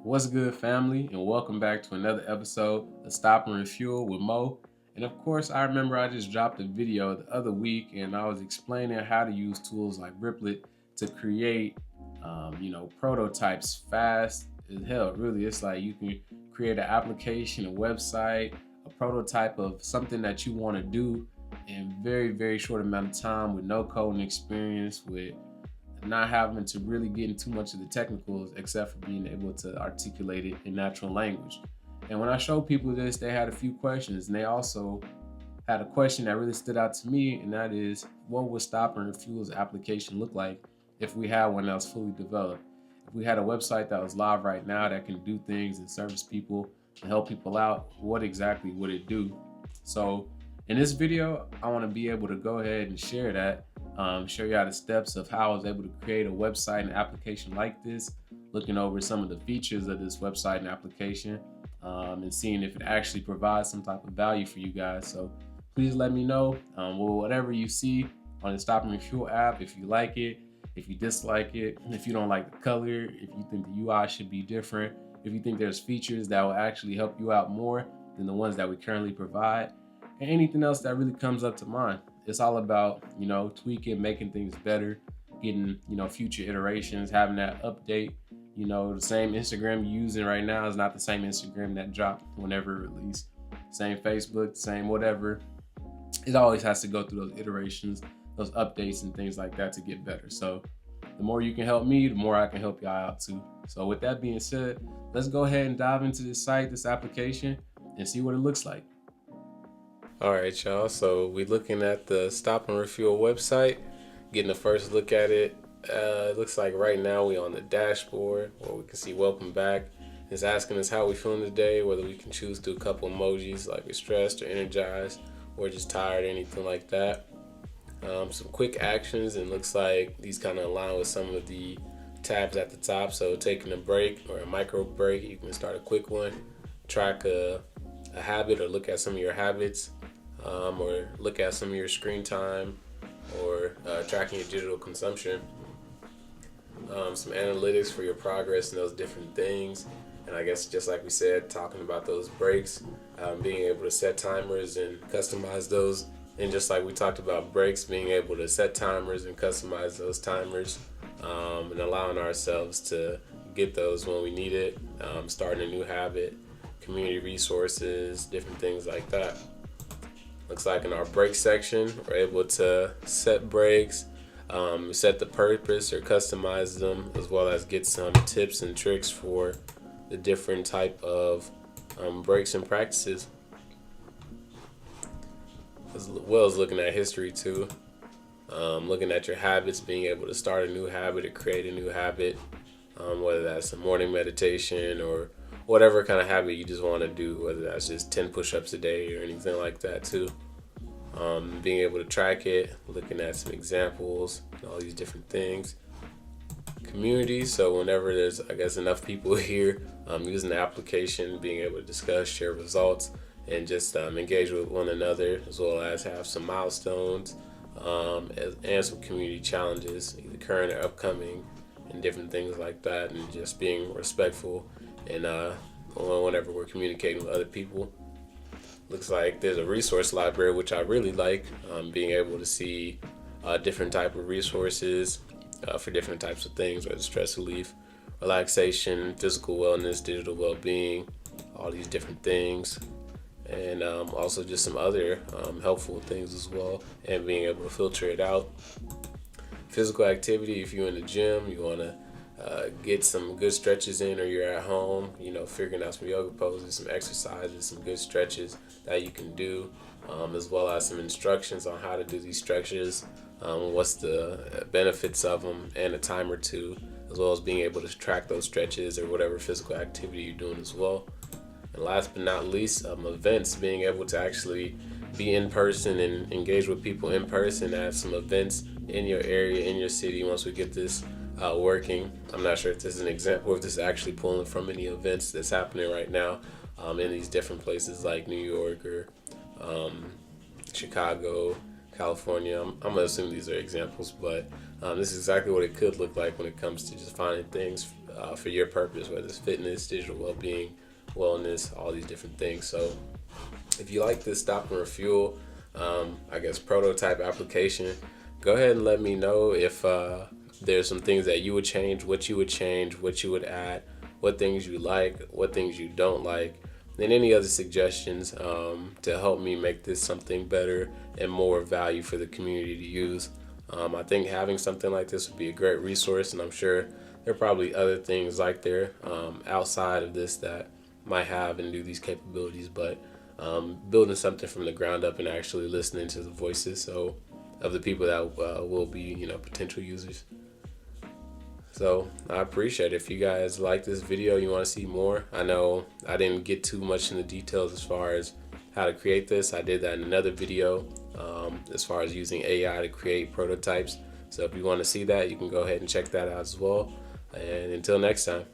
What's good, family, and welcome back to another episode of Stop and Refuel with Mo. And of course, I remember I just dropped a video the other week, and I was explaining how to use tools like Riplet to create, prototypes fast as hell. Really, it's like you can create an application, a website, a prototype of something that you want to do in very, very short amount of time with no coding experience, with not having to really get into too much of the technicals except for being able to articulate it in natural language. And when I showed people this, they had a few questions, and they also had a question that really stood out to me, and that is, what would Stop and Refuel's application look like if we had one that was fully developed? If we had a website that was live right now that can do things and service people and help people out, what exactly would it do? So in this video, I want to be able to go ahead and share that, show you how the steps of how I was able to create a website and application like this, looking over some of the features of this website and application, and seeing if it actually provides some type of value for you guys. So please let me know, whatever you see on the Stop and Refuel app, if you like it, if you dislike it, if you don't like the color, if you think the UI should be different, if you think there's features that will actually help you out more than the ones that we currently provide, and anything else that really comes up to mind. It's all about, tweaking, making things better, getting, future iterations, having that update. The same Instagram you're using right now is not the same Instagram that dropped whenever it released. Same Facebook, same whatever. It always has to go through those iterations, those updates and things like that to get better. So the more you can help me, the more I can help y'all out too. So with that being said, let's go ahead and dive into this site, this application, and see what it looks like. All right, y'all. So we're looking at the Stop and Refuel website, getting a first look at it. It looks like right now we're on the dashboard where we can see welcome back. It's asking us how we feeling today, whether we can choose to a couple emojis like we're stressed or energized or just tired, anything like that. Some quick actions, and looks like these kind of align with some of the tabs at the top. So taking a break or a micro break, you can start a quick one, track a habit or look at some of your habits, or look at some of your screen time, or tracking your digital consumption. Some analytics for your progress and those different things. And I guess just like we said, talking about those breaks, being able to set timers and customize those. And just like we talked about breaks, being able to set timers and customize those timers, and allowing ourselves to get those when we need it, starting a new habit, community resources, different things like that. Looks like in our break section, we're able to set breaks, set the purpose or customize them, as well as get some tips and tricks for the different type of breaks and practices, as well as looking at history too. Looking at your habits, being able to start a new habit or create a new habit, whether that's a morning meditation or whatever kind of habit you just want to do, whether that's just 10 push-ups a day or anything like that too. Being able to track it, looking at some examples, all these different things. Community, so whenever there's, I guess, enough people here using the application, being able to discuss, share results, and just engage with one another, as well as have some milestones, and some community challenges, either current or upcoming, and different things like that, and just being respectful and whenever we're communicating with other people. Looks like there's a resource library, which I really like, being able to see different type of resources for different types of things, whether stress relief, relaxation, physical wellness, digital well-being, all these different things, and also just some other helpful things as well, and being able to filter it out. Physical activity, if you're in the gym, you want to get some good stretches in, or you're at home, figuring out some yoga poses, some exercises, some good stretches that you can do, as well as some instructions on how to do these stretches, what's the benefits of them, and a time or two, as well as being able to track those stretches or whatever physical activity you're doing as well. And last but not least, events, being able to actually be in person and engage with people in person at some events in your area, in your city, once we get this working. I'm not sure if this is an example or if this is actually pulling from any events that's happening right now in these different places like New York or Chicago, California. I'm going to assume these are examples, but this is exactly what it could look like when it comes to just finding things for your purpose, whether it's fitness, digital well-being, wellness, all these different things. So if you like this Stop and Refuel, I guess prototype application, go ahead and let me know if there's some things that you would change, what you would add, what things you like, what things you don't like, and any other suggestions to help me make this something better and more value for the community to use. I think having something like this would be a great resource, and I'm sure there are probably other things like there outside of this that might have and do these capabilities, but building something from the ground up and actually listening to the voices of the people that will be, potential users. So I appreciate it. If you guys like this video, you want to see more, I know I didn't get too much in the details as far as how to create this. I did that in another video as far as using AI to create prototypes. So if you want to see that, you can go ahead and check that out as well. And until next time.